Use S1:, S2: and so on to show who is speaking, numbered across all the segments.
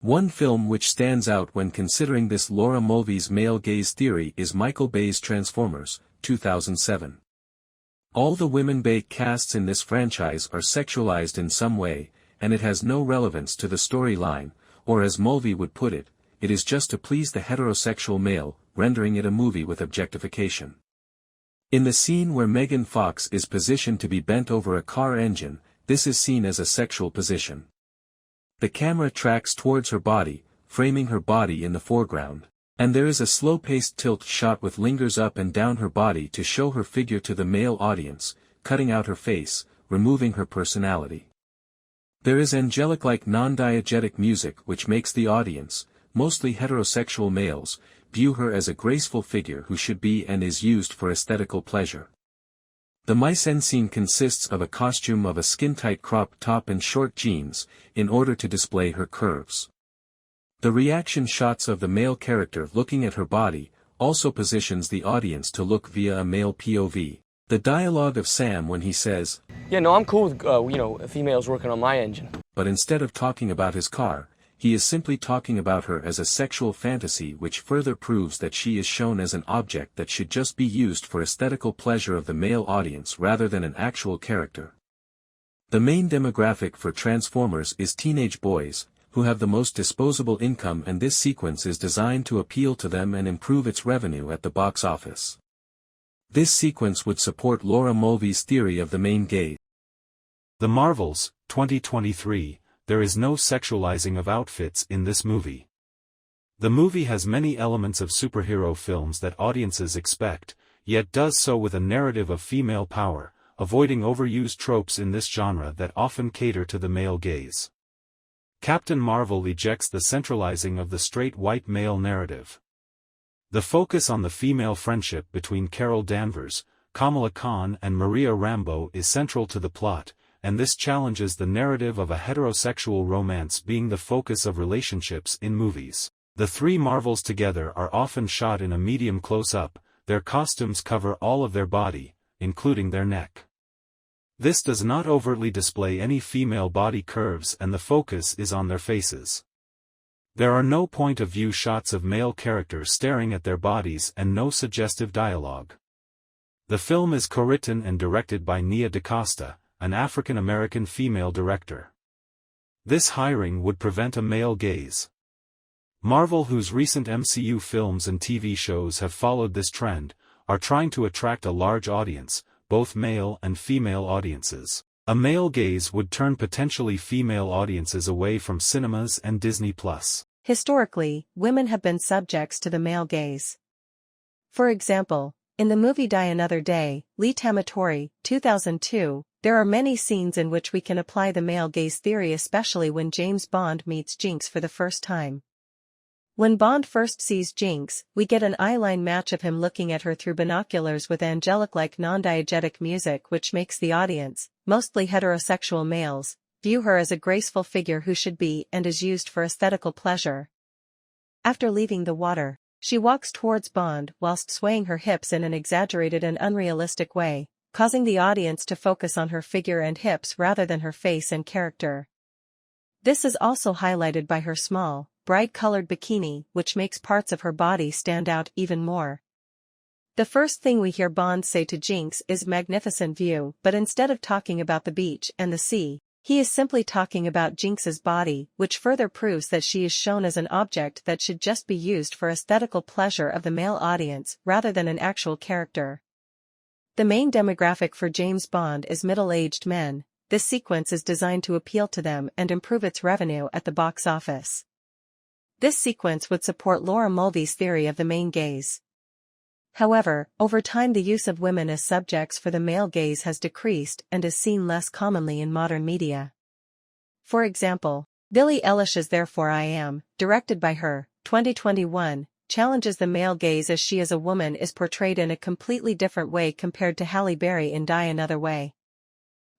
S1: One film which stands out when considering this Laura Mulvey's male gaze theory is Michael Bay's Transformers, 2007. All the women Bay casts in this franchise are sexualized in some way, and it has no relevance to the storyline, or as Mulvey would put it, it is just to please the heterosexual male, rendering it a movie with objectification. In the scene where Megan Fox is positioned to be bent over a car engine, this is seen as a sexual position. The camera tracks towards her body, framing her body in the foreground, and there is a slow-paced tilt shot with lingers up and down her body to show her figure to the male audience, cutting out her face, removing her personality. There is angelic-like non-diegetic music which makes the audience, mostly heterosexual males, view her as a graceful figure who should be and is used for aesthetical pleasure. The mise-en scene consists of a costume of a skin-tight crop top and short jeans, in order to display her curves. The reaction shots of the male character looking at her body, also positions the audience to look via a male POV. The dialogue of Sam when he says,
S2: "Yeah, no, I'm cool with, females working on my engine."
S1: But instead of talking about his car, he is simply talking about her as a sexual fantasy, which further proves that she is shown as an object that should just be used for aesthetical pleasure of the male audience rather than an actual character. The main demographic for Transformers is teenage boys, who have the most disposable income, and this sequence is designed to appeal to them and improve its revenue at the box office. This sequence would support Laura Mulvey's theory of the main gaze.
S3: The Marvels, 2023. There is no sexualizing of outfits in this movie. The movie has many elements of superhero films that audiences expect, yet does so with a narrative of female power, avoiding overused tropes in this genre that often cater to the male gaze. Captain Marvel ejects the centralizing of the straight white male narrative. The focus on the female friendship between Carol Danvers, Kamala Khan and Maria Rambeau is central to the plot, and this challenges the narrative of a heterosexual romance being the focus of relationships in movies. The three Marvels together are often shot in a medium close-up, their costumes cover all of their body, including their neck. This does not overtly display any female body curves, and the focus is on their faces. There are no point-of-view shots of male characters staring at their bodies and no suggestive dialogue. The film is co-written and directed by Nia DaCosta, an African-American female director. This hiring would prevent a male gaze. Marvel, whose recent MCU films and TV shows have followed this trend, are trying to attract a large audience, both male and female audiences. A male gaze would turn potentially female audiences away from cinemas and Disney+.
S4: Historically, women have been subjects to the male gaze. For example, in the movie Die Another Day, Lee Tamatori, 2002, there are many scenes in which we can apply the male gaze theory, especially when James Bond meets Jinx for the first time. When Bond first sees Jinx, we get an eyeline match of him looking at her through binoculars with angelic-like non-diegetic music, which makes the audience, mostly heterosexual males, view her as a graceful figure who should be and is used for aesthetical pleasure. After leaving the water, she walks towards Bond whilst swaying her hips in an exaggerated and unrealistic way, causing the audience to focus on her figure and hips rather than her face and character. This is also highlighted by her small, bright-colored bikini, which makes parts of her body stand out even more. The first thing we hear Bond say to Jinx is "magnificent view," but instead of talking about the beach and the sea, he is simply talking about Jinx's body, which further proves that she is shown as an object that should just be used for aesthetical pleasure of the male audience rather than an actual character. The main demographic for James Bond is middle-aged men. This sequence is designed to appeal to them and improve its revenue at the box office. This sequence would support Laura Mulvey's theory of the main gaze. However, over time the use of women as subjects for the male gaze has decreased and is seen less commonly in modern media. For example, Billie Eilish's Therefore I Am, directed by her, 2021, challenges the male gaze as she as a woman is portrayed in a completely different way compared to Halle Berry in Die Another Way.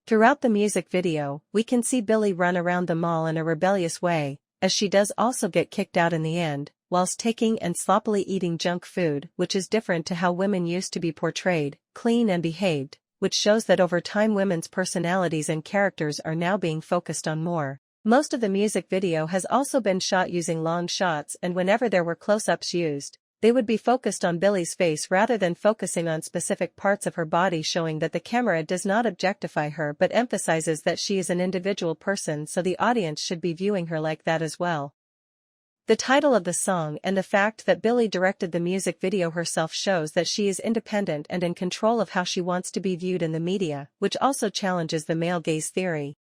S4: Throughout the music video, we can see Billie run around the mall in a rebellious way, as she does also get kicked out in the end, whilst taking and sloppily eating junk food, which is different to how women used to be portrayed, clean and behaved, which shows that over time women's personalities and characters are now being focused on more. Most of the music video has also been shot using long shots, and whenever there were close-ups used, they would be focused on Billie's face rather than focusing on specific parts of her body, showing that the camera does not objectify her but emphasizes that she is an individual person, so the audience should be viewing her like that as well. The title of the song and the fact that Billie directed the music video herself shows that she is independent and in control of how she wants to be viewed in the media, which also challenges the male gaze theory.